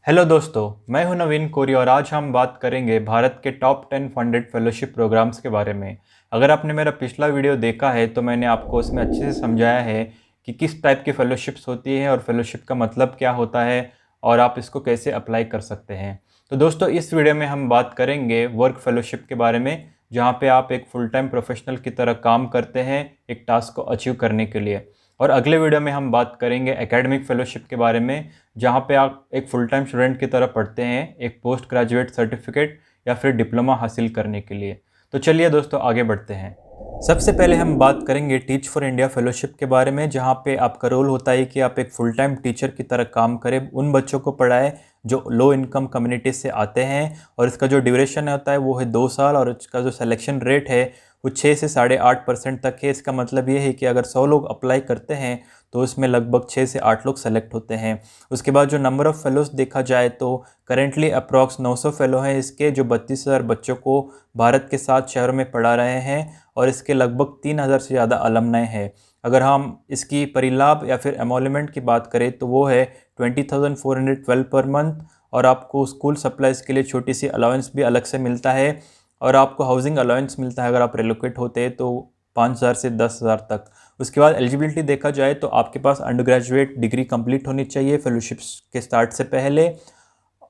Hello दोस्तों, मैं हूं नवीन कोरी और आज हम बात करेंगे भारत के टॉप 10 फंडेड फेलोशिप प्रोग्राम्स के बारे में। अगर आपने मेरा पिछला वीडियो देखा है तो मैंने आपको उसमें अच्छे से समझाया है कि किस टाइप की फेलोशिप्स होती है और फेलोशिप का मतलब क्या होता है और आप इसको कैसे अप्लाई कर सकते हैं। तो दोस्तों, इस वीडियो में हम बात करेंगे वर्क फेलोशिप के बारे में, जहाँ पे आप एक फुल टाइम प्रोफेशनल की तरह काम करते हैं एक टास्क को अचीव करने के लिए। और अगले वीडियो में हम बात करेंगे एकेडमिक फेलोशिप के बारे में, जहाँ पे आप एक फुल टाइम स्टूडेंट की तरह पढ़ते हैं एक पोस्ट ग्रेजुएट सर्टिफिकेट या फिर डिप्लोमा हासिल करने के लिए। तो चलिए दोस्तों, आगे बढ़ते हैं। सबसे पहले हम बात करेंगे टीच फॉर इंडिया फेलोशिप के बारे में, जहाँ पे आपका रोल होता है कि आप एक फुल टाइम टीचर की तरह काम करें, उन बच्चों को पढ़ाएं जो लो इनकम कम्युनिटी से आते हैं। और इसका जो ड्यूरेशन होता है वो है 2 साल, और इसका जो सिलेक्शन रेट है वो 6 से 8.5% तक है। इसका मतलब ये है कि अगर 100 लोग अप्लाई करते हैं तो उसमें लगभग 6 से 8 लोग सेलेक्ट होते हैं। उसके बाद जो नंबर ऑफ़ फेलोज देखा जाए तो करेंटली अप्रॉक्स 900 फेलो हैं इसके, जो 32,000 बच्चों को भारत के 7 शहरों में पढ़ा रहे हैं, और इसके लगभग 3,000 से ज़्यादा अलमनाई है। अगर हम इसकी परिलाभ या फिर एमोल्यूमेंट की बात करें तो वो है 20,412 पर मंथ, और आपको स्कूल सप्लाइज़ के लिए छोटी सी अलाउंस भी अलग से मिलता है, और आपको हाउसिंग अलाउंस मिलता है अगर आप रिलोकेट होते हैं तो 5,000 से 10,000 तक। उसके बाद एलिजिबिलिटी देखा जाए तो आपके पास अंडर ग्रेजुएट डिग्री कंप्लीट होनी चाहिए फेलोशिप्स के स्टार्ट से पहले,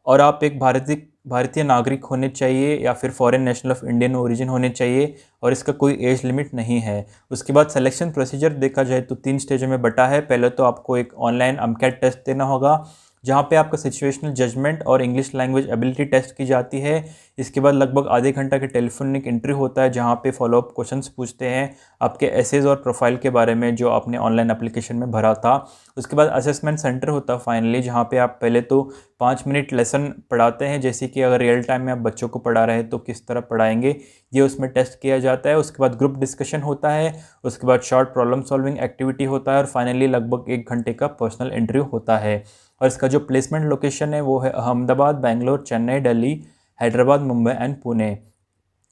और आप एक भारतीय नागरिक होने चाहिए या फिर foreign national of Indian origin होने चाहिए, और इसका कोई एज लिमिट नहीं है। उसके बाद सिलेक्शन प्रोसीजर देखा जाए तो 3 स्टेजों में बटा है। पहले तो आपको एक ऑनलाइन अमकैट टेस्ट देना होगा, जहाँ पे आपका सिचुएशनल जजमेंट और इंग्लिश लैंग्वेज एबिलिटी टेस्ट की जाती है। इसके बाद लगभग आधे घंटा के टेलीफोनिक इंटरव्यू होता है, जहाँ पे फॉलोअप क्वेश्चंस पूछते हैं आपके एसेज और प्रोफाइल के बारे में जो आपने ऑनलाइन एप्लीकेशन में भरा था। उसके बाद असेसमेंट सेंटर होता है फाइनली, जहाँ पे आप पहले तो 5 मिनट लेसन पढ़ाते हैं, जैसे कि अगर रियल टाइम में आप बच्चों को पढ़ा रहे हैं तो किस तरह पढ़ाएंगे, ये उसमें टेस्ट किया जाता है। उसके बाद ग्रुप डिस्कशन होता है, उसके बाद शॉर्ट प्रॉब्लम सॉल्विंग एक्टिविटी होता है, और फाइनली लगभग 1 घंटे का पर्सनल इंटरव्यू होता है। और इसका जो प्लेसमेंट लोकेशन है वो है अहमदाबाद, बेंगलोर, चेन्नई, दिल्ली, हैदराबाद, मुंबई एंड पुणे।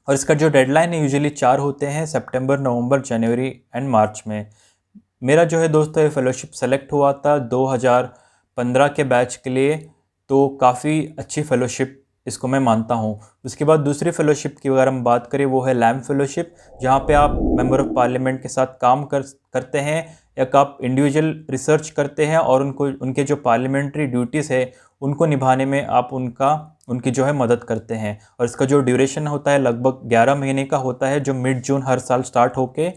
और इसका जो डेडलाइन है यूजुअली 4 होते हैं, सितंबर, नवंबर, जनवरी एंड मार्च में। मेरा जो है दोस्तों ये फेलोशिप सेलेक्ट हुआ था 2015 के बैच के लिए, तो काफ़ी अच्छी फेलोशिप इसको मैं मानता हूँ। उसके बाद दूसरी फेलोशिप की अगर हम बात करें वो है लैम्प फेलोशिप, जहाँ पे आप मेंबर ऑफ पार्लियामेंट के साथ काम करते हैं, या आप इंडिविजुअल रिसर्च करते हैं और उनको उनके जो पार्लियामेंट्री ड्यूटीज़ है उनको निभाने में आप उनकी जो है मदद करते हैं। और इसका जो ड्यूरेशन होता है लगभग 11 महीने का होता है, जो मिड जून हर साल स्टार्ट होके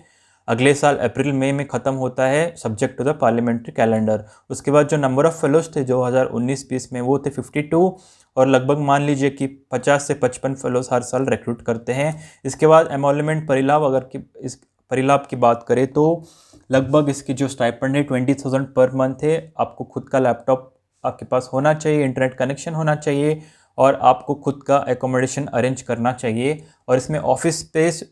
अगले साल अप्रैल मई में ख़त्म होता है, subject to the parliamentary calendar. उसके बाद जो नंबर ऑफ़ फेलोज थे 2019-20 में वो थे 52, और लगभग मान लीजिए कि 50 से 55 फेलोज हर साल रिक्रूट करते हैं। इसके बाद एमोल्यूमेंट परिलाभ, अगर इस परिलाभ की बात करें तो लगभग इसकी जो स्टाइपेंड है 20,000 पर मंथ है। आपको खुद का लैपटॉप आपके पास होना चाहिए, इंटरनेट कनेक्शन होना चाहिए, और आपको खुद का एकोमोडेशन अरेंज करना चाहिए। और इसमें ऑफिस स्पेस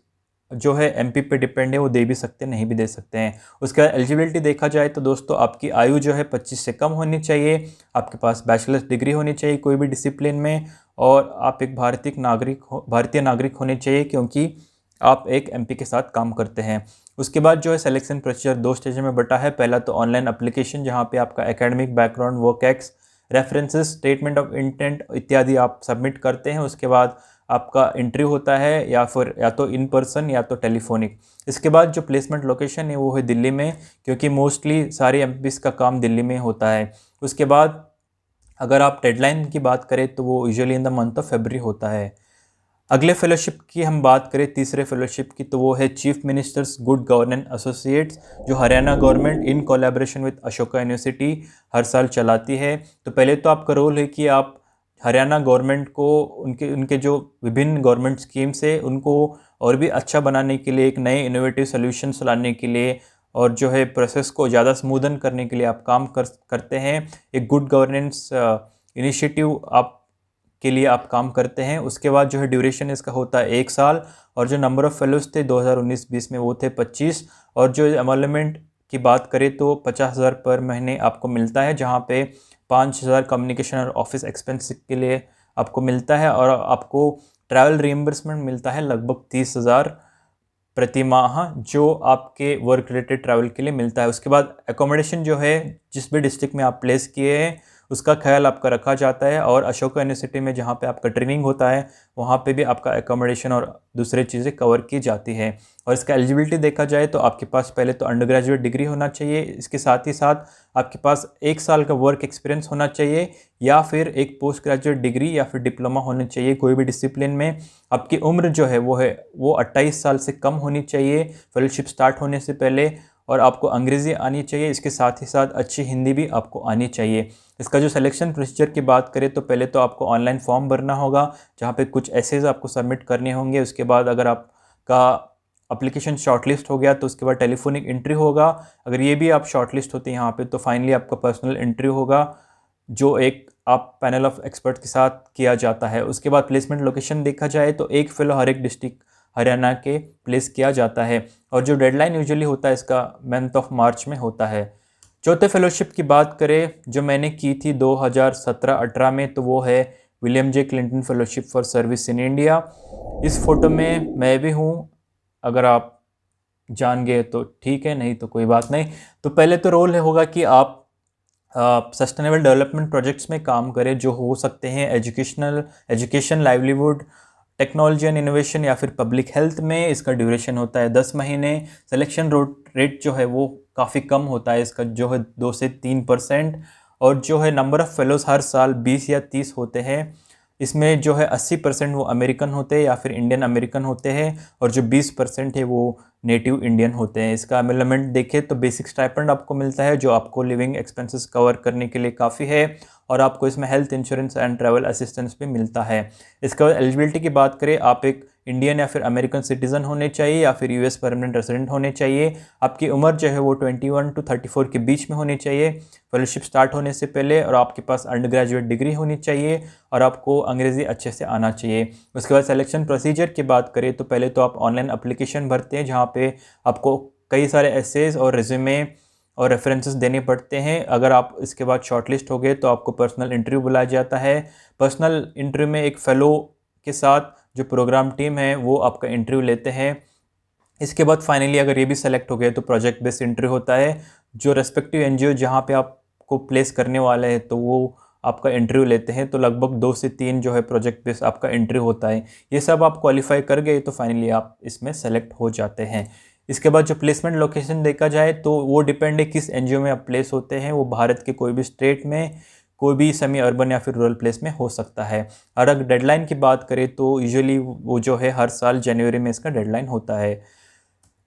जो है एमपी पे डिपेंड है, वो दे भी सकते हैं, नहीं भी दे सकते हैं। उसके बाद एलिजिबिलिटी देखा जाए तो दोस्तों आपकी आयु जो है 25 से कम होनी चाहिए, आपके पास बैचलर्स डिग्री होनी चाहिए कोई भी डिसिप्लिन में, और आप एक भारतीय नागरिक होने चाहिए, क्योंकि आप एक एमपी के साथ काम करते हैं। उसके बाद जो है सिलेक्शन प्रोसीजर 2 स्टेज में बटा है। पहला तो ऑनलाइन एप्लीकेशन, जहाँ पे आपका academic background, work ex, references, statement of intent इत्यादि आप सबमिट करते हैं। उसके बाद आपका इंटरव्यू होता है, या तो इन पर्सन या तो टेलीफोनिक। इसके बाद जो प्लेसमेंट लोकेशन है वो है दिल्ली में, क्योंकि मोस्टली सारे एमपीज़ का काम दिल्ली में होता है। उसके बाद अगर आप डेडलाइन की बात करें तो वो usually in the month of February होता है। अगले फेलोशिप की हम बात करें, तीसरे फेलोशिप की, तो वो है chief ministers good governance associates, जो Haryana government in collaboration with Ashoka university हर साल चलाती है। तो पहले तो आपका रोल है कि आप हरियाणा गवर्नमेंट को उनके उनके जो विभिन्न गवर्नमेंट स्कीम्स है उनको और भी अच्छा बनाने के लिए, एक नए इनोवेटिव सॉल्यूशंस लाने के लिए, और जो है प्रोसेस को ज़्यादा स्मूदन करने के लिए आप काम करते हैं। एक गुड गवर्नेंस इनिशिएटिव आप के लिए आप काम करते हैं। उसके बाद जो है ड्यूरेशन इसका होता है 1 साल, और जो नंबर ऑफ़ फेलोज थे 2019-20 में वो थे 25, और जो एमोल्यूमेंट की बात करें तो 50,000 पर महीने आपको मिलता है, जहाँ पे 5,000 कम्युनिकेशन और ऑफिस एक्सपेंस के लिए आपको मिलता है, और आपको ट्रैवल रिइम्बर्समेंट मिलता है लगभग 30,000 प्रति माह, जो आपके वर्क रिलेटेड ट्रैवल के लिए मिलता है। उसके बाद एकोमोडेशन जो है जिस भी डिस्ट्रिक्ट में आप प्लेस किए हैं उसका ख्याल आपका रखा जाता है। और अशोका यूनिवर्सिटी में जहाँ पे आपका ट्रेनिंग होता है वहाँ पे भी आपका एकोमोडेशन और दूसरी चीज़ें कवर की जाती है। और इसका एलिजिबिलिटी देखा जाए तो आपके पास पहले तो अंडर ग्रेजुएट डिग्री होना चाहिए, इसके साथ ही साथ आपके पास 1 साल का वर्क एक्सपीरियंस होना चाहिए, या फिर एक पोस्ट ग्रेजुएट डिग्री या फिर डिप्लोमा होनी चाहिए कोई भी डिसिप्लिन में। आपकी उम्र जो है वो 28 साल से कम होनी चाहिए फेलोशिप स्टार्ट होने से पहले। और आपको अंग्रेज़ी आनी चाहिए, इसके साथ ही साथ अच्छी हिंदी भी आपको आनी चाहिए। इसका जो सिलेक्शन प्रोसीजर की बात करें तो पहले तो आपको ऑनलाइन फॉर्म भरना होगा जहाँ पे कुछ एसेज आपको सबमिट करने होंगे। उसके बाद अगर आपका एप्लीकेशन शॉर्टलिस्ट हो गया तो उसके बाद टेलीफोनिक इंटरव्यू होगा। अगर ये भी आप शॉर्टलिस्ट होते हैं यहाँ पे तो फाइनली आपका पर्सनल इंटरव्यू होगा जो एक आप पैनल ऑफ एक्सपर्ट के साथ किया जाता है। उसके बाद प्लेसमेंट लोकेशन देखा जाए तो एक फेलो हर एक डिस्ट्रिक्ट हरियाणा के प्लेस किया जाता है। और जो डेडलाइन यूजुअली होता है इसका मंथ ऑफ मार्च में होता है। चौथे फेलोशिप की बात करें जो मैंने की थी 2017-18 में, तो वो है William J Clinton fellowship for service in India. इस फोटो में मैं भी हूँ, अगर आप जान गए तो ठीक है, नहीं तो कोई बात नहीं। तो पहले तो रोल होगा कि आप सस्टेनेबल डेवलपमेंट प्रोजेक्ट्स में काम करें जो हो सकते हैं education, livelihood, technology and innovation या फिर पब्लिक हेल्थ में। इसका ड्यूरेशन होता है 10 महीने। सिलेक्शन रेट जो है वो काफ़ी कम होता है, इसका जो है 2 से 3%। और जो है नंबर ऑफ़ फेलोज़ हर साल 20 या 30 होते हैं। इसमें जो है 80% वो अमेरिकन होते हैं या फिर इंडियन अमेरिकन होते हैं, और जो 20% है वो नेटिव इंडियन होते हैं। इसका एलिमेंट देखें तो बेसिक स्टाइपेंड आपको मिलता है जो आपको लिविंग एक्सपेंसेस कवर करने के लिए काफ़ी है, और आपको इसमें health insurance and travel assistance भी मिलता है। इसके बाद एलिजिबिलिटी की बात करें, आप एक इंडियन या फिर अमेरिकन सिटीज़न होने चाहिए या फिर यूएस परमानेंट रेजिडेंट होने चाहिए। आपकी उम्र जो है वो 21 to 34 के बीच में होनी चाहिए फेलोशिप स्टार्ट होने से पहले, और आपके पास अंडर ग्रेजुएट डिग्री होनी चाहिए, और आपको अंग्रेज़ी अच्छे से आना चाहिए। उसके बाद सिलेक्शन प्रोसीजर की बात करें तो पहले तो आप ऑनलाइन एप्लीकेशन भरते हैं जहाँ पे आपको कई सारे एसेज और रिज्यूमे और रेफरेंसेस देने पड़ते हैं। अगर आप इसके बाद शॉर्टलिस्ट हो गए तो आपको पर्सनल इंटरव्यू बुलाया जाता है। पर्सनल इंटरव्यू में एक फेलो के साथ जो प्रोग्राम टीम है वो आपका इंटरव्यू लेते हैं। इसके बाद फाइनली अगर ये भी सेलेक्ट हो गए तो प्रोजेक्ट बेस्ड इंटरव्यू होता है, जो रेस्पेक्टिव एनजीओ जहाँ पे आपको प्लेस करने वाले हैं तो वो आपका इंटरव्यू लेते हैं। तो लगभग 2 से 3 जो है प्रोजेक्ट बेस्ड आपका इंटरव्यू होता है। ये सब आप क्वालिफाई कर गए तो फाइनली आप इसमें सेलेक्ट हो जाते हैं। इसके बाद जो प्लेसमेंट लोकेशन देखा जाए तो वो डिपेंड है किस एनजीओ में आप प्लेस होते हैं। वो भारत के कोई भी स्टेट में, कोई भी सेमी अर्बन या फिर रूरल प्लेस में हो सकता है। और अगर डेडलाइन की बात करें तो यूजुअली वो जो है हर साल जनवरी में इसका डेडलाइन होता है।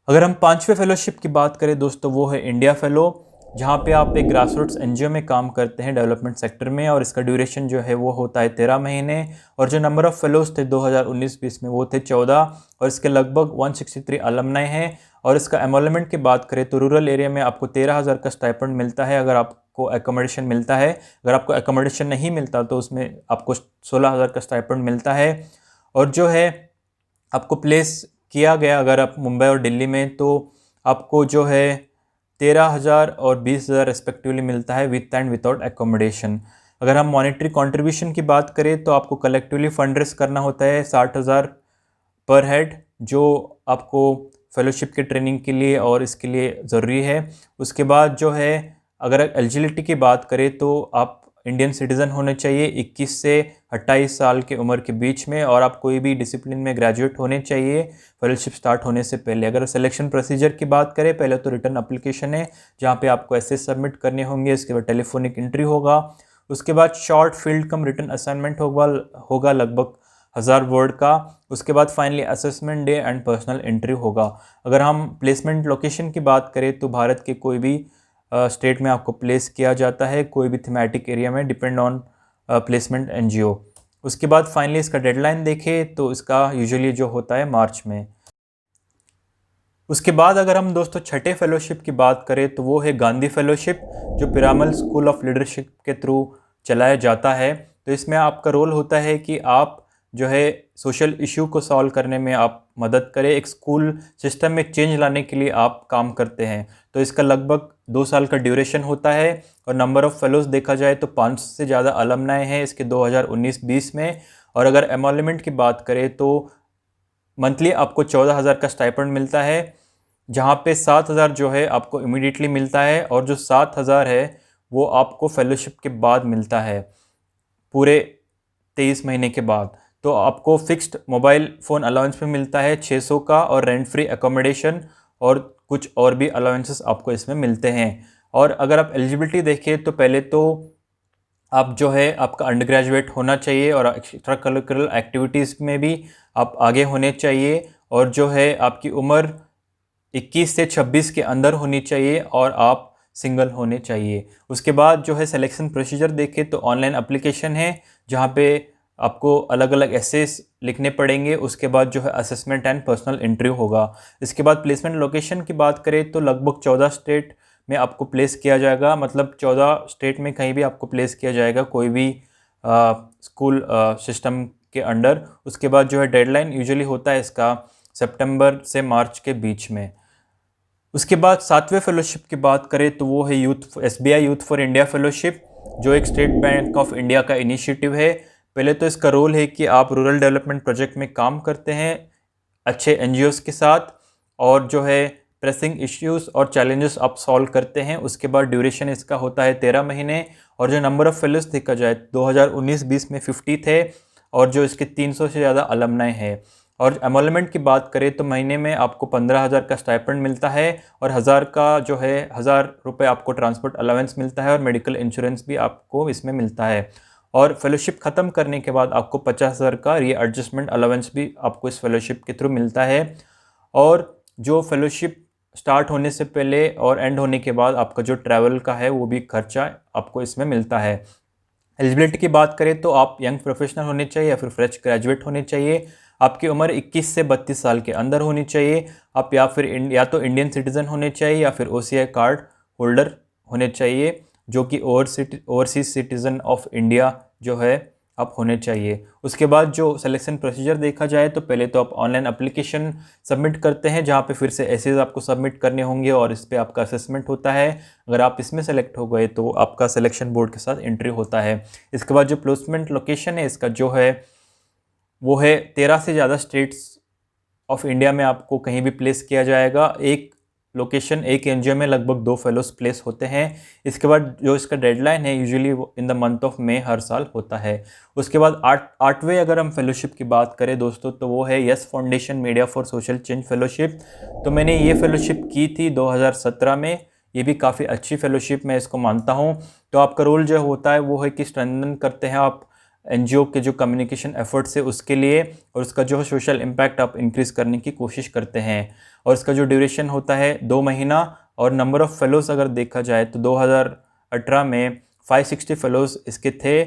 अगर हम 5वें फेलोशिप की बात करें दोस्तों, वो है इंडिया फेलो, जहाँ पे आप एक ग्रास रूट्स एनजीओ में काम करते हैं डेवलपमेंट सेक्टर में, और इसका ड्यूरेशन जो है वो होता है 13 महीने। और जो नंबर ऑफ़ फेलोज थे 2019-20 में वो थे 14, और इसके लगभग 163 अलमनाई हैं। और इसका एमोलमेंट की बात करें तो रूरल एरिया में आपको 13,000 का स्टाइपेंड मिलता है अगर आपको एकोमोडेशन मिलता है। अगर आपको एकोमोडेशन नहीं मिलता तो उसमें आपको 16,000 का स्टाइपेंड मिलता है। और जो है आपको प्लेस किया गया अगर आप मुंबई और दिल्ली में तो आपको जो है 13,000 और 20,000 रिस्पेक्टिवली मिलता है विथ एंड विदाउट एकोमोडेशन। अगर हम मॉनेटरी कंट्रीब्यूशन की बात करें तो आपको कलेक्टिवली फंड रेज करना होता है 60,000 पर हेड, जो आपको फेलोशिप के ट्रेनिंग के लिए और इसके लिए ज़रूरी है। उसके बाद जो है अगर एलिजिबिलिटी की बात करें तो आप इंडियन सिटीज़न होने चाहिए 21 से 28 साल की उम्र के बीच में, और आप कोई भी डिसिप्लिन में ग्रेजुएट होने चाहिए फेलोशिप स्टार्ट होने से पहले। अगर सिलेक्शन प्रोसीजर की बात करें, पहले तो रिटर्न एप्लीकेशन है जहाँ पे आपको ऐसे सबमिट करने होंगे। इसके बाद टेलीफोनिक इंटरव्यू होगा। उसके बाद शॉर्ट फील्ड कम रिटर्न असाइनमेंट होगा लगभग 1000 वर्ड का। उसके बाद finally assessment day and personal interview होगा। अगर हम प्लेसमेंट लोकेशन की बात करें तो भारत के कोई भी स्टेट में आपको प्लेस किया जाता है, कोई भी थीमेटिक एरिया में, डिपेंड ऑन प्लेसमेंट एनजीओ। उसके बाद फाइनली इसका डेडलाइन देखें तो इसका यूजुअली जो होता है मार्च में। उसके बाद अगर हम दोस्तों छठे फेलोशिप की बात करें तो वो है गांधी फेलोशिप, जो पिरामल स्कूल ऑफ लीडरशिप के थ्रू चलाया जाता है। तो इसमें आपका रोल होता है कि आप जो है सोशल इशू को सॉल्व करने में आप मदद करें, एक स्कूल सिस्टम में चेंज लाने के लिए आप काम करते हैं। तो इसका लगभग 2 साल का ड्यूरेशन होता है, और नंबर ऑफ़ फेलोज़ देखा जाए तो 500 से ज़्यादा अलमनाई हैं इसके 2019-20 में। और अगर एमोलमेंट की बात करें तो मंथली आपको 14,000 का स्टाइपेंड मिलता है, जहाँ पे 7,000 जो है आपको इमीडिएटली मिलता है, और जो 7,000 है वो आपको फेलोशिप के बाद मिलता है, पूरे 23 महीने के बाद। तो आपको फिक्स्ड मोबाइल फ़ोन अलाउंस में मिलता है 600 का, और रेंट फ्री एकोमोडेशन और कुछ और भी अलाउंसेस आपको इसमें मिलते हैं। और अगर आप एलिजिबिलिटी देखें तो पहले तो आप जो है आपका अंडर ग्रेजुएट होना चाहिए, और एक्स्ट्रा करिकुलर एक्टिविटीज़ में भी आप आगे होने चाहिए, और जो है आपकी उम्र 21 से 26 के अंदर होनी चाहिए, और आप सिंगल होने चाहिए। उसके बाद जो है सिलेक्शन प्रोसीजर देखें तो ऑनलाइन एप्लीकेशन है, जहाँ पे आपको अलग अलग एसेस लिखने पड़ेंगे। उसके बाद जो है असेसमेंट एंड पर्सनल इंटरव्यू होगा। इसके बाद प्लेसमेंट लोकेशन की बात करें तो लगभग 14 स्टेट में आपको प्लेस किया जाएगा, मतलब 14 स्टेट में कहीं भी आपको प्लेस किया जाएगा, कोई भी स्कूल सिस्टम के अंडर। उसके बाद जो है डेडलाइन यूजुअली होता है इसका सितंबर से मार्च के बीच में। उसके बाद 7वें फेलोशिप की बात करें तो वो है SBI youth for India fellowship, जो एक स्टेट बैंक ऑफ इंडिया का इनिशिएटिव है। पहले तो इसका रोल है कि आप रूरल डेवलपमेंट प्रोजेक्ट में काम करते हैं अच्छे NGOs के साथ, और जो है प्रेसिंग इश्यूज और चैलेंजेस आप सॉल्व करते हैं। उसके बाद ड्यूरेशन इसका होता है 13 महीने, और जो नंबर ऑफ़ फेलोज देखा जाए 2019-20 में 50 थे, और जो इसके 300 से ज़्यादा अलमनाई है। और एमोलमेंट की बात करें तो महीने में आपको 15,000 का स्टाइपेंड मिलता है, और 1,000 का जो है 1,000 रुपये आपको ट्रांसपोर्ट अलाउंस मिलता है, और मेडिकल इंश्योरेंस भी आपको इसमें मिलता है। और फेलोशिप ख़त्म करने के बाद आपको 50,000 का रीएडजस्टमेंट अलाउंस भी आपको इस फेलोशिप के थ्रू मिलता है। और जो फेलोशिप स्टार्ट होने से पहले और एंड होने के बाद आपका जो ट्रैवल का है वो भी खर्चा आपको इसमें मिलता है। एलिजिबिलिटी की बात करें तो आप यंग प्रोफेशनल होने चाहिए या फिर फ्रेश ग्रेजुएट होने चाहिए। आपकी उम्र 21 से 32 साल के अंदर होनी चाहिए। आप या तो इंडियन सिटीज़न होने चाहिए या फिर OCI कार्ड होल्डर होने चाहिए, जो कि ओवरसीज सिटीज़न ऑफ इंडिया जो है आप होने चाहिए। उसके बाद जो सिलेक्शन प्रोसीजर देखा जाए तो पहले तो आप ऑनलाइन एप्लीकेशन सबमिट करते हैं, जहाँ पे फिर से एसेज आपको सबमिट करने होंगे, और इस पर आपका असेसमेंट होता है। अगर आप इसमें सेलेक्ट हो गए तो आपका सिलेक्शन बोर्ड के साथ एंट्री होता है। इसके बाद जो प्लेसमेंट लोकेशन है इसका जो है वो है 13 से ज़्यादा स्टेट्स ऑफ इंडिया में आपको कहीं भी प्लेस किया जाएगा। एक लोकेशन एक NGO में लगभग 2 फेलोज प्लेस होते हैं। इसके बाद जो इसका डेडलाइन है usually in the month of May हर साल होता है। उसके बाद 8वें अगर हम फेलोशिप की बात करें दोस्तों तो वो है yes foundation media for social change fellowship. तो मैंने ये फेलोशिप की थी 2017 में। ये भी काफ़ी अच्छी फेलोशिप मैं इसको मानता हूँ। तो आपका रोल जो होता है वो है कि स्ट्रेंथन करते हैं आप NGO के जो कम्युनिकेशन एफर्ट्स है उसके लिए, और उसका जो सोशल इम्पैक्ट आप इंक्रीज़ करने की कोशिश करते हैं। और इसका जो ड्यूरेशन होता है 2 महीना, और नंबर ऑफ़ फेलोज़ अगर देखा जाए तो 2018 में 560 फेलोज़ इसके थे।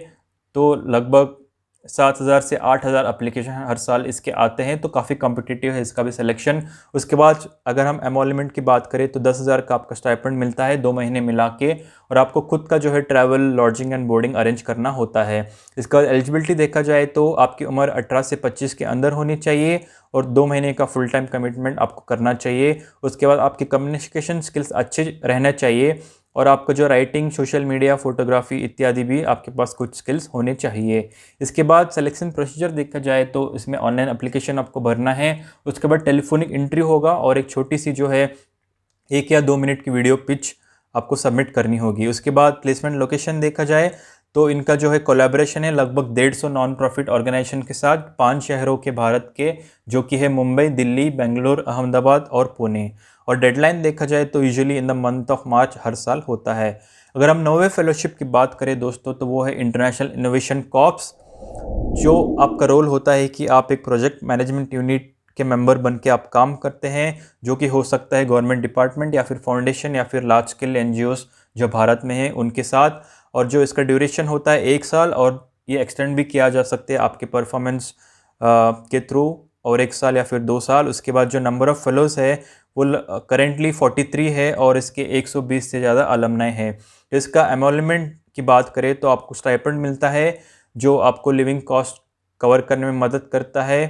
तो लगभग 7,000 से 8,000 एप्लीकेशन हर साल इसके आते हैं, तो काफ़ी कॉम्पिटिटिव है इसका भी सिलेक्शन। उसके बाद अगर हम एमोलमेंट की बात करें तो 10,000 का आपका स्टाइपेंड मिलता है 2 महीने मिला के, और आपको खुद का जो है travel lodging and boarding arrange करना होता है। इसका एलिजिबिलिटी देखा जाए तो आपकी उम्र 18 से 25 के अंदर होनी चाहिए, और 2 महीने का फुल टाइम कमिटमेंट आपको करना चाहिए। उसके बाद आपकी कम्युनिकेशन स्किल्स अच्छे रहना चाहिए, और आपका जो राइटिंग, सोशल मीडिया, फोटोग्राफी इत्यादि भी आपके पास कुछ स्किल्स होने चाहिए। इसके बाद सिलेक्शन प्रोसीजर देखा जाए तो इसमें ऑनलाइन एप्लीकेशन आपको भरना है। उसके बाद टेलीफोनिक इंटरव्यू होगा, और एक छोटी सी जो है 1 या 2 मिनट की वीडियो पिच आपको सबमिट करनी होगी। उसके बाद प्लेसमेंट लोकेशन देखा जाए तो इनका जो है कोलैबोरेशन है लगभग 150 नॉन प्रॉफिट ऑर्गेनाइजेशन के साथ 5 शहरों के भारत के, जो कि है मुंबई, दिल्ली, बेंगलोर, अहमदाबाद और पुणे। और डेडलाइन देखा जाए तो usually in the month of March हर साल होता है। अगर हम 9वें फेलोशिप की बात करें दोस्तों तो वो है इंटरनेशनल इनोवेशन कॉर्प्स, जो आपका रोल होता है कि आप एक प्रोजेक्ट मैनेजमेंट यूनिट के मेंबर बन के आप काम करते हैं, जो कि हो सकता है गवर्नमेंट डिपार्टमेंट या फिर फाउंडेशन या फिर लार्ज स्केल NGOs जो भारत में हैं उनके साथ। और जो इसका ड्यूरेशन होता है 1 साल, और ये एक्सटेंड भी किया जा सकते हैं आपके परफॉर्मेंस के थ्रू, और 1 साल या फिर 2 साल। उसके बाद जो नंबर ऑफ़ फेलोज़ है वो करेंटली 43 है, और इसके 120 से ज़्यादा अलमनाई है। इसका एमोलमेंट की बात करें तो आपको स्टाइपेंड मिलता है, जो आपको लिविंग कॉस्ट कवर करने में मदद करता है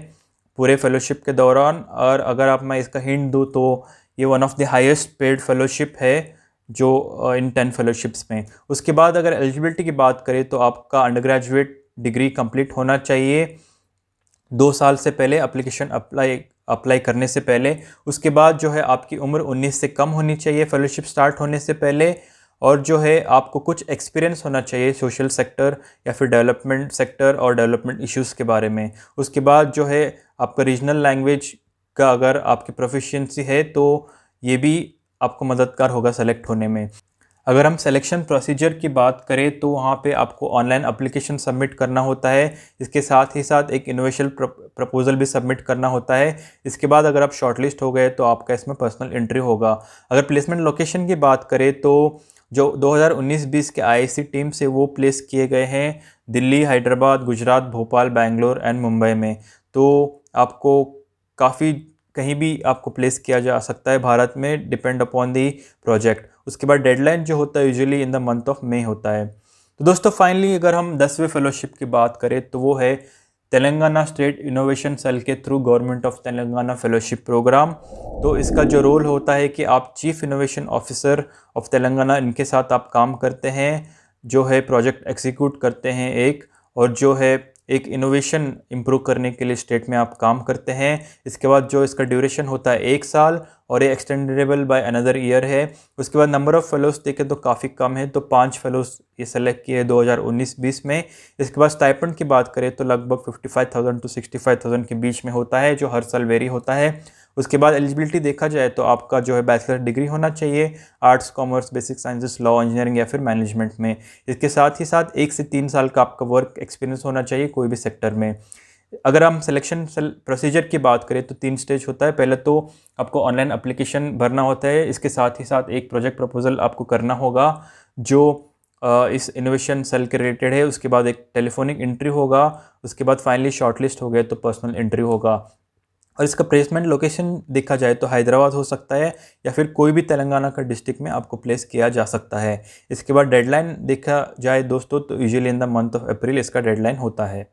पूरे फेलोशिप के दौरान। और अगर आप मैं इसका हिंट दूँ तो ये one of the highest paid fellowship है जो इन 10 फेलोशिप्स में। उसके बाद अगर एलिजिबिलिटी की बात करें तो आपका अंडर ग्रेजुएट डिग्री कंप्लीट होना चाहिए 2 साल से पहले, एप्लीकेशन अप्लाई करने से पहले। उसके बाद जो है आपकी उम्र 19 से कम होनी चाहिए फेलोशिप स्टार्ट होने से पहले, और जो है आपको कुछ एक्सपीरियंस होना चाहिए सोशल सेक्टर या फिर डेवलपमेंट सेक्टर और डेवलपमेंट इश्यूज़ के बारे में। उसके बाद जो है आपका रीजनल लैंग्वेज का अगर आपकी प्रोफिशिएंसी है तो ये भी आपको मददगार होगा सेलेक्ट होने में। अगर हम सिलेक्शन प्रोसीजर की बात करें तो वहाँ पे आपको ऑनलाइन एप्लीकेशन सबमिट करना होता है। इसके साथ ही साथ एक इनोवेशन प्रपोजल भी सबमिट करना होता है। इसके बाद अगर आप शॉर्टलिस्ट हो गए तो आपका इसमें पर्सनल एंट्री होगा। अगर प्लेसमेंट लोकेशन की बात करें तो जो 2019-20 के आईआईसी टीम से वो प्लेस किए गए हैं दिल्ली, हैदराबाद, गुजरात, भोपाल, बेंगलोर एंड मुंबई में। तो आपको काफ़ी कहीं भी आपको प्लेस किया जा सकता है भारत में, डिपेंड अपॉन दी प्रोजेक्ट। उसके बाद डेडलाइन जो होता है usually in the month of May होता है। तो दोस्तों फाइनली अगर हम 10वें फेलोशिप की बात करें तो वो है तेलंगाना स्टेट इनोवेशन सेल के through government of Telangana fellowship programme. तो इसका जो रोल होता है कि आप chief innovation officer of Telangana इनके साथ आप काम करते हैं, जो है प्रोजेक्ट एग्जीक्यूट करते हैं और जो है एक इनोवेशन इम्प्रूव करने के लिए स्टेट में आप काम करते हैं। इसके बाद जो इसका ड्यूरेशन होता है 1 साल और ये एक्सटेंडेबल बाय अनदर ईयर है। उसके बाद नंबर ऑफ़ फेलोज़ देखें तो काफ़ी कम है, तो 5 फेलोज़ ये सेलेक्ट किए 2019-20 में। इसके बाद स्टाइपेंड की बात करें तो लगभग 55,000 to 65,000 के बीच में होता है, जो हर साल वेरी होता है। उसके बाद एलिजिबिलिटी देखा जाए तो आपका जो है बैचलर डिग्री होना चाहिए arts, commerce, basic sciences, law, engineering या फिर मैनेजमेंट में। इसके साथ ही साथ 1 से 3 साल का आपका वर्क एक्सपीरियंस होना चाहिए कोई भी सेक्टर में। अगर हम सिलेक्शन प्रोसीजर की बात करें तो 3 स्टेज होता है। पहले तो आपको ऑनलाइन एप्लीकेशन भरना होता है, इसके साथ ही साथ एक प्रोजेक्ट प्रपोजल आपको करना होगा जो इस इनोवेशन सेल के रिलेटेड है। उसके बाद एक टेलीफोनिक इंटरव्यू होगा। उसके बाद फाइनली शॉर्टलिस्ट हो गए तो पर्सनल इंटरव्यू होगा। और इसका प्लेसमेंट लोकेशन देखा जाए तो हैदराबाद हो सकता है या फिर कोई भी तेलंगाना का डिस्ट्रिक्ट में आपको प्लेस किया जा सकता है। इसके बाद डेडलाइन देखा जाए दोस्तों तो usually in the month of April इसका डेडलाइन होता है।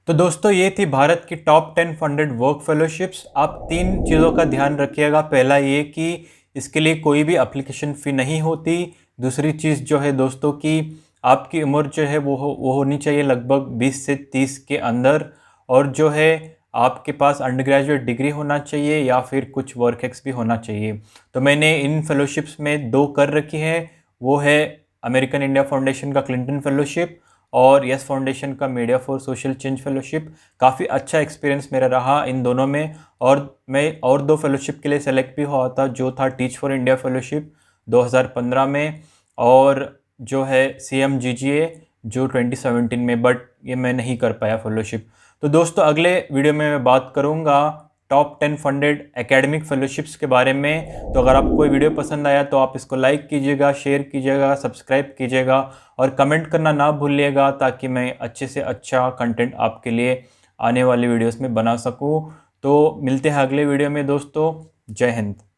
तो दोस्तों ये थी भारत की टॉप 10 फंडेड वर्क फेलोशिप्स। आप 3 चीज़ों का ध्यान रखिएगा। पहला ये कि इसके लिए कोई भी एप्लीकेशन फ़ी नहीं होती। दूसरी चीज़ जो है दोस्तों कि आपकी उम्र जो है वो होनी चाहिए लगभग 20 से 30 के अंदर, और जो है आपके पास अंडर ग्रेजुएट डिग्री होना चाहिए या फिर कुछ वर्क एक्स भी होना चाहिए। तो मैंने इन फेलोशिप्स में 2 कर रखी है, वो है अमेरिकन इंडिया फाउंडेशन का क्लिंटन फेलोशिप और यस फाउंडेशन का media for social change fellowship. काफ़ी अच्छा एक्सपीरियंस मेरा रहा इन दोनों में। और मैं और 2 फेलोशिप के लिए सेलेक्ट भी हुआ था, जो था टीच फॉर इंडिया फेलोशिप 2015 में और जो है CMGGA जो 2017 में, बट ये मैं नहीं कर पाया फेलोशिप। तो दोस्तों अगले वीडियो में मैं बात करूँगा टॉप 10 फंडेड एकेडमिक फेलोशिप्स के बारे में। तो अगर आपको ये वीडियो पसंद आया तो आप इसको लाइक कीजिएगा, शेयर कीजिएगा, सब्सक्राइब कीजिएगा और कमेंट करना ना भूलिएगा, ताकि मैं अच्छे से अच्छा कंटेंट आपके लिए आने वाली वीडियोस में बना सकूं। तो मिलते हैं अगले वीडियो में दोस्तों। जय हिंद।